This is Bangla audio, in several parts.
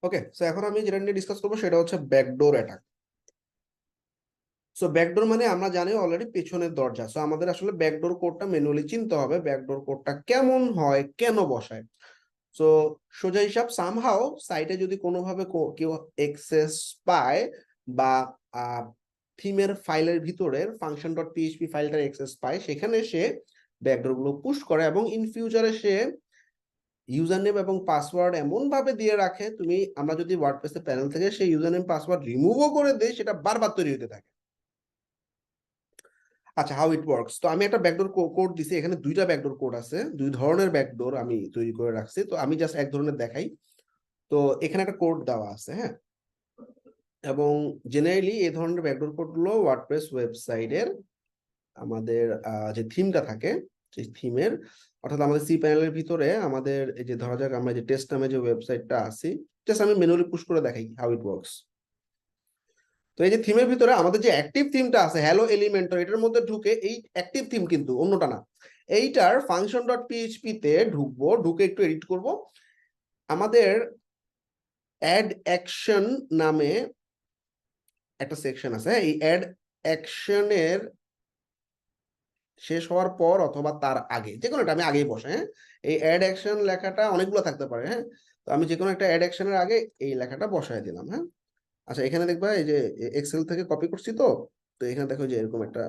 ওকে, সো এখন আমি যেটা নিয়ে ডিসকাস করবো সেটা হচ্ছে ব্যাকডোর অ্যাটাক। সো ব্যাকডোর মানে আমরা জানি অলরেডি পেছনের দরজা। সো আমাদের আসলে ব্যাকডোর কোডটা ম্যানুয়ালি চিনতে হবে, ব্যাকডোর কোডটা কেমন হয়, কেন বসায়। সো সোজা হিসাব, সামহাও সাইটে যদি কোনোভাবে কেউ অ্যাক্সেস পায় বা থিমের ফাইলের ভিতরের ফাংশন ডট পিএইচপি ফাইলটার অ্যাক্সেস পায়, সেখানে সে ব্যাকডোর গুলো পুশ করে এবং ইন ফিউচারে সে ইউজার নেম এবং পাসওয়ার্ড এমন ভাবে দিয়ে রাখে, আমরা যদি ওয়ার্ডপ্রেসের প্যানেল থেকে সেই ইউজার নেম পাসওয়ার্ড রিমুভও করে দেই, সেটা বারবার তৈরি হতে থাকে। আচ্ছা, হাউ ইট ওয়ার্কস, তো আমি একটা ব্যাকডোর কোড দিছি, এখানে দুইটা ব্যাকডোর কোড আছে, দুই ধরনের ব্যাকডোর আমি তৈরি করে রাখছি। তো আমি জাস্ট এক ধরনের দেখাই। তো এখানে একটা কোড দেওয়া আছে, হ্যাঁ, এবং জেনারেলি এই ধরনের ব্যাকডোর কোডগুলো ওয়ার্ডপ্রেস ওয়েবসাইটের আমাদের যে থিমটা থাকে সেই থিমের, অর্থাৎ আমাদের সি প্যানেলের ভিতরে আমাদের এই যে ধরা যাক আমরা যে টেস্ট নামে যে ওয়েবসাইটটা আছি, জাস্ট আমি ম্যানুয়ালি পুশ করে দেখাই হাউ ইট ওয়ার্কস। তো এই যে থিমের ভিতরে আমাদের যে অ্যাক্টিভ থিমটা আছে হ্যালো এলিমেন্টর, এটার মধ্যে ঢুকে এই অ্যাক্টিভ থিম কিন্তু অন্যটা না, এইটার ফাংশন ডট পিএইচপি তে ঢুকবো, ঢুকে একটু এডিট করব। আমাদের অ্যাড অ্যাকশন নামে একটা সেকশন আছে, এই অ্যাড অ্যাকশনের শেষ হওয়ার পর অথবা তার আগে, যে কোনো একটা আমি আগেই বসে, হ্যাঁ, এই অ্যাড অ্যাকশন লেখাটা অনেকগুলো থাকতে পারে, হ্যাঁ, তো আমি যে কোনো একটা অ্যাড অ্যাকশনের আগে এই লেখাটা বসায় দিলাম, হ্যাঁ। আচ্ছা, এখানে দেখবা এই যে এক্সেল থেকে কপি করছি, তো তো এখানে দেখো যে এরকম একটা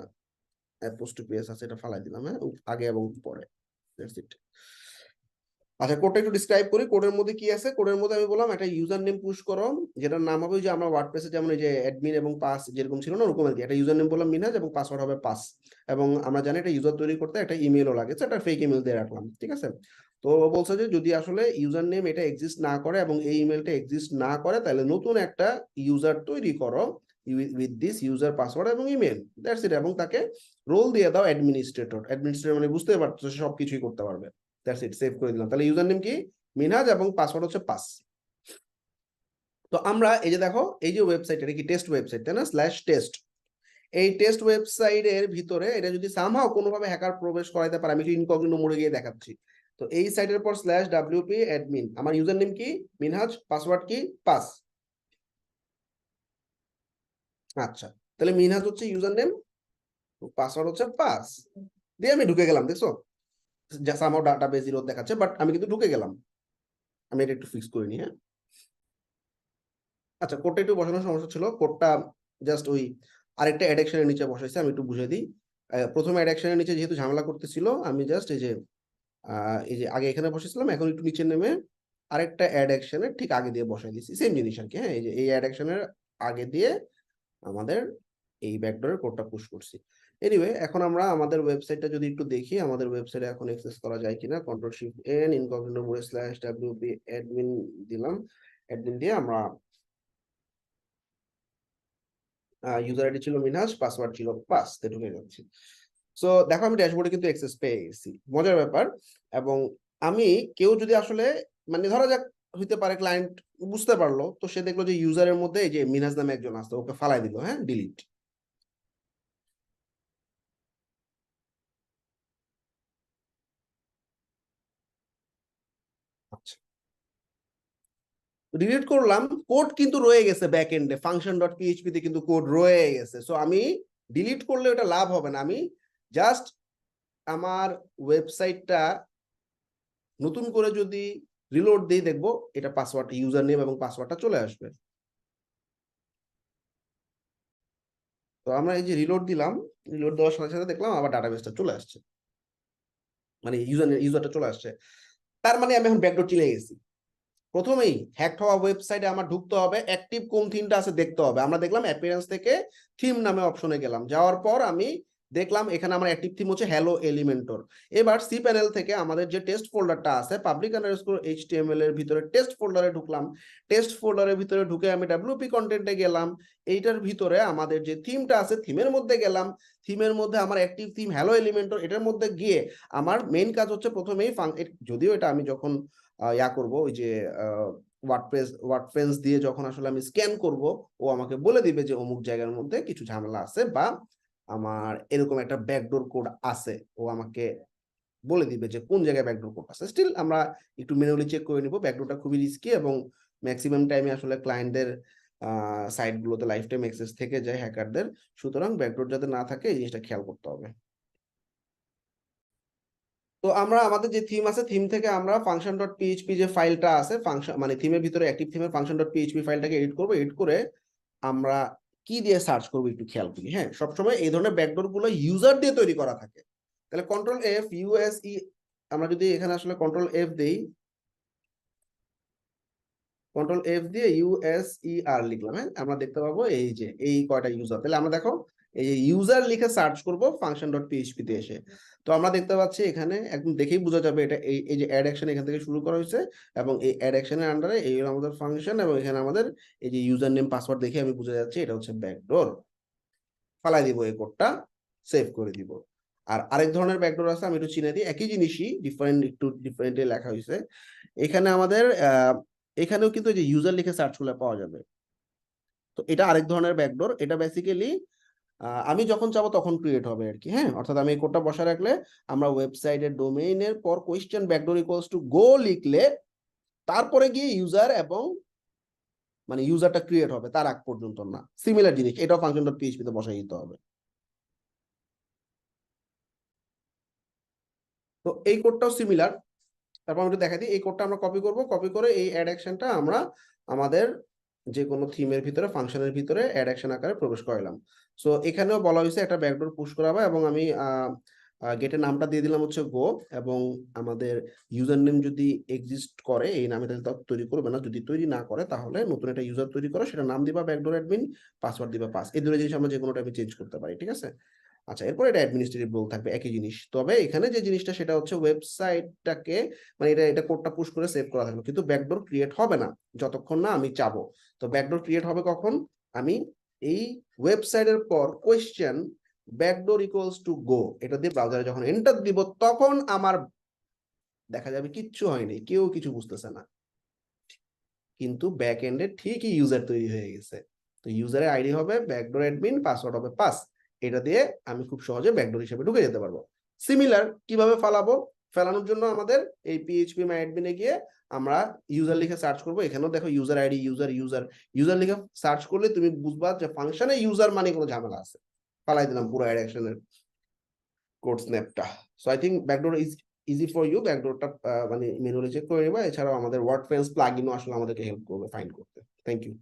পোস্ট পেজ আছে, এটা ফালাই দিলাম, হ্যাঁ, আগে এবং পরে। That's it. আচ্ছা, কোডটা একটু ডিসক্রাইব করি। কোডের মধ্যে কি আছে? কোডের মধ্যে আমি বললাম একটা ইউজার নেম পুশ করো, যেটার নাম হবে যে আমরা ওয়ার্ডপ্রেসে যেমন এই যে অ্যাডমিন এবং পাস যেরকম ছিল না ওরকম আর কি। একটা ইউজার নেম বললাম মিনহাজ এবং পাসওয়ার্ড হবে পাস, এবং আমরা জানি একটা ইউজার তৈরি করতে একটা ইমেলও লাগে, একটা ফেক ইমেল দিয়ে রাখলাম, ঠিক আছে। তো বলছে যে যদি আসলে ইউজার নেম এটা এক্সিস্ট না করে এবং এই ইমেলটা এক্সিস্ট না করে, তাহলে নতুন একটা ইউজার তৈরি করো উইথ দিস ইউজার পাসওয়ার্ড এবং ইমেল, দ্যাটস ইট, এবং তাকে রোল দিয়ে দাও অ্যাডমিনিস্ট্রেটর। অ্যাডমিনিস্ট্রেটর মানে বুঝতে পারছো সে সবকিছুই করতে পারবে। দ্যাটস ইট, সেভ করে দিলাম। তাহলে ইউজার নেম কি? মিনহাজ, এবং পাসওয়ার্ড হচ্ছে পাস। তো আমরা এই যে দেখো এই যে ওয়েবসাইট, এটা কি টেস্ট ওয়েবসাইট তাই না, স্ল্যাশ টেস্ট। এই টেস্ট ওয়েবসাইটের ভিতরে এটা যদি সামহাও কোনোভাবে হ্যাকার প্রবেশ করাইতে পারে, আমি একটু ইনকগনিটো মোডে গিয়ে দেখাচ্ছি। তো এই সাইটের পর স্ল্যাশ ডাব্লিউপি অ্যাডমিন, আমার ইউজার নেম কি? মিনহাজ, পাসওয়ার্ড কি? পাস। আচ্ছা, তাহলে মিনহাজ হচ্ছে ইউজার নেম, পাসওয়ার্ড হচ্ছে পাস, দিয়ে আমি ঢুকে গেলাম, দেখছো যা সামহাও ডাটাবেজ জিরো দেখাচ্ছে, বাট আমি কিন্তু ঢুকে গেলাম। আমি এটা একটু ফিক্স করে নিই, হ্যাঁ। আচ্ছা, কোডটা একটু বসানোর সমস্যা ছিল, কোডটা জাস্ট ওই আরেকটা অ্যাডেকশনের নিচে বসাইছে, আমি একটু বুঝিয়ে দিই। প্রথমে অ্যাডেকশনের নিচে যেহেতু ঝামেলা করতেছিল, আমি জাস্ট এই যে আগে এখানে বসেছিলাম, এখন একটু নিচে নেমে আরেকটা অ্যাডেকশনের ঠিক আগে দিয়ে বসাই দিয়েছি, সেম জিনিস আর কি, হ্যাঁ। এই যে এই অ্যাডেকশনের আগে দিয়ে আমাদের এই ব্যাকডোরের কোডটা পুশ করছি। এনিওয়ে, এখন আমরা আমাদের ওয়েবসাইটটা যদি একটু দেখি, আমাদের ওয়েবসাইটে এখন অ্যাক্সেস করা যায় কিনা। Control shift N, incognito mode slash WP admin দিলাম, অ্যাডমিন দিয়ে আমরা ইউজার আইডি ছিল মিনহাজ, পাসওয়ার্ড ছিল পাস, তে ঢুকে যাচ্ছি। সো দেখো আমি ড্যাশবোর্ডে কিন্তু অ্যাক্সেস পেয়ে গেছি, মজার ব্যাপার। এবং আমি কেউ যদি আসলে মানে ধরা যাক হইতে পারে ক্লায়েন্ট বুঝতে পারলো, তো সে দেখলো যে ইউজারের মধ্যে এই যে মিনহাজ নামে একজন আসতো, ওকে ফালাই দিল, হ্যাঁ, ডিলিট। আচ্ছা, ডিলিট করলাম, কোড কিন্তু রয়ে গেছে ব্যাক এন্ডে, ফাংশন ডট পিএইচপি তে কিন্তু কোড রয়ে গেছে। সো আমি ডিলিট করলে ওটা লাভ হবে না, আমি জাস্ট আমার ওয়েবসাইটটা নতুন করে যদি রিলোড দিই, দেখবো এটা পাসওয়ার্ড, ইউজার নেম এবং পাসওয়ার্ডটা চলে আসবে। তো আমরা এই যে রিলোড দিলাম, রিলোড দেওয়ার সাথে সাথে দেখলাম আবার ডাটাবেসটা চলে আসছে, মানে ইউজারটা চলে আসছে। তার মানে আমি এখন ব্যাকডোর চিনে গেছি। প্রথমেই হ্যাক হওয়া ওয়েবসাইটে আমার ঢুকতে হবে, অ্যাক্টিভ কোন থিমটা আছে দেখতে হবে। আমরা দেখলাম অ্যাপিয়ারেন্স থেকে থিম নামে অপশনে গেলাম, যাওয়ার পর আমি দেখলাম এখানে আমার অ্যাক্টিভ থিম হচ্ছে হ্যালো এলিমেন্টর। এবার সি প্যানেল থেকে আমাদের যে টেস্ট ফোল্ডারটা আছে পাবলিক আন্ডারস্কোর এইচটিএমএল এর ভিতরে টেস্ট ফোল্ডারে ঢুকলাম। টেস্ট ফোল্ডারের ভিতরে ঢুকে আমি ডাব্লিউপি কন্টেন্টে গেলাম, এইটার ভিতরে আমাদের যে থিমটা আছে থিমের মধ্যে গেলাম, থিমের মধ্যে আমার অ্যাক্টিভ থিম হ্যালো এলিমেন্টর, এটার মধ্যে গিয়ে আমার মেইন কাজ হচ্ছে প্রথমেই যদিও এটা আমি যখন ইয়া করব, ওই যে ওয়ার্ডপ্রেস দিয়ে যখন আসলে আমি স্ক্যান করব, ও আমাকে বলে দিবে যে অমুক জায়গার মধ্যে কিছু ঝামেলা আছে বা আমার এরকম একটা ব্যাকডোর কোড আছে, ও আমাকে বলে দিবে যে কোন জায়গায় ব্যাকডোর কোড আছে। স্টিল আমরা একটু ম্যানুয়ালি চেক করে নিব, ব্যাকডোরটা খুবই রিস্কি এবং ম্যাক্সিমাম টাইমে আসলে ক্লায়েন্টদের সাইটগুলোতে লাইফ টাইম অ্যাক্সেস থেকে যায় হ্যাকারদের, সুতরাং ব্যাকডোর যাতে না থাকে এই জিনিসটা খেয়াল করতে হবে। তো আমরা আমাদের যে থিম আছে, থিম থেকে আমরা ফাংশন ডট পিএইচপি যে ফাইলটা আছে, ফাংশন মানে থিমের ভিতরে অ্যাক্টিভ থিমের ফাংশন ডট পিএইচপি ফাইলটাকে এডিট করবো, এডিট করে আমরা কি দিয়ে সার্চ করবো একটু খেয়াল করি। হ্যাঁ, সবসময় এই ধরনের ব্যাকডোর গুলো ইউজার দিয়ে তৈরি করা থাকে। তাহলে কন্ট্রোল এফ ইউএসই, আমরা যদি এখানে আসলে কন্ট্রোল এফ দেই, কন্ট্রোল এফ দিয়ে ইউএসইআর লিখলাম, হ্যাঁ, আমরা দেখতে পাবো এই যে এই কয়টা ইউজার। তাহলে আমরা দেখো এই যে ইউজার লিখে সার্চ করব ফাংশন ডট পিএইচপি তে এসে, তো আমরা দেখতে পাচ্ছি এখানে একদম দেখেই বোঝা যাবে এটা এই যে অ্যাড অ্যাকশন এখান থেকে শুরু করা হয়েছে, এবং এই অ্যাড অ্যাকশনের আন্ডারে এই হলো আমাদের ফাংশন, এবং এখানে আমাদের এই যে ইউজার নেম পাসওয়ার্ড দেখে আমি বুঝে যাচ্ছি এটা হচ্ছে ব্যাকডোর। ফালাই দিব এই কোডটা, সেভ করে দিব। আর আরেক ধরনের ব্যাকডোর আছে, আমি একটু চিনে দিই, একই জিনিসই ডিফারেন্ট, একটু ডিফারেন্টলি লেখা হয়েছে। এখানে আমাদের এখানেও কিন্তু যে ইউজার লিখে সার্চ করলে পাওয়া যাবে। তো এটা আরেক ধরনের ব্যাকডোর, এটা বেসিক্যালি আমি যখন চাবো তখন ক্রিয়েট হবে আর কি। হ্যাঁ, অর্থাৎ আমি এই কোডটা বসা রাখলে আমরা ওয়েবসাইটের ডোমেইনের পর question backdoor equals to go লিখলে তারপরে গিয়ে ইউজার এবং মানে ইউজারটা ক্রিয়েট হবে, তার আগ পর্যন্ত না। সিমিলার জিনিস, এটাও ফাংশন ডট পিএইচপি তে বসাই দিতে হবে। তো এই কোডটাও সিমিলার। তারপর আমি একটু দেখা দিই, এই কোডটা আমরা কপি করব, কপি করে এই অ্যাড অ্যাকশনটা আমরা আমাদের যে কোনো থিমের ভিতরে ফাংশনের ভিতরে অ্যাড অ্যাকশন আকারে প্রবেশ করালাম। সো এখানেও বলা হয়েছে একটা ব্যাকডোর পুশ করাবো, এবং আমি গেটের নামটা দিয়ে দিলাম হচ্ছে গো, এবং আমাদের ইউজার নেম যদি এক্সিস্ট করে এই নামে তাহলে তৈরি করবে না, যদি তৈরি না করে তাহলে নতুন একটা ইউজার তৈরি করো, সেটা নাম দিবা ব্যাকডোর অ্যাডমিন, পাসওয়ার্ড দিবা পাস, এই দুটো জিনিস আমরা যে কোনো টাইমে চেঞ্জ করতে পারি, ঠিক আছে। আচ্ছা, এরপর এটা অ্যাডমিনিস্ট্রেটিভ রোল থাকবে, একই জিনিস, তবে এখানে যে জিনিসটা সেটা হচ্ছে ওয়েবসাইটটাকে মানে এটা কোডটা পুশ করে সেভ করা থাকবে, কিন্তু ব্যাকডোর ক্রিয়েট হবে না যতক্ষণ না আমি চাবো। তো ব্যাকডোর ক্রিয়েট হবে কখন, আমি এই ওয়েবসাইটের পর question backdoor equals to go এটা দিয়ে ব্রাউজারে যখন এন্টার দিব তখন আমার দেখা যাবে কিচ্ছু হয়নি, কেউ কিছু বুঝতেছে না, কিন্তু ব্যাক এন্ডে ঠিকই ইউজার তৈরি হয়ে গেছে। তো ইউজারের আইডি হবে ব্যাকডোর অ্যাডমিন, পাসওয়ার্ড হবে পাস, এটা দিয়ে আমি খুব সহজে ব্যাকডোর হিসেবে ঢুকে যেতে পারবো। সিমিলার কিভাবে ফালাবো, ফেলানোর জন্য আমাদের এই পিএইচপি মাই অ্যাডমিনে গিয়ে আমরা ইউজার লিখে সার্চ করবো। এখানেও দেখো ইউজার আইডি, ইউজার লিখে সার্চ করলে তুমি বুঝবা যে ফাংশনে ইউজার মানে কোনো ঝামেলা আছে। ফালাই দিলাম পুরো অ্যাডাকশনের কোড স্ন্যাপটা। So I think backdoor is easy for you, ব্যাকডোরটা মানে ম্যানুয়ালি চেক করে নেবা। এছাড়াও আমাদের ওয়ার্ডপ্রেস প্লাগইনও আসলে আমাদেরকে হেল্প করবে ফাইন্ড করতে। Thank you.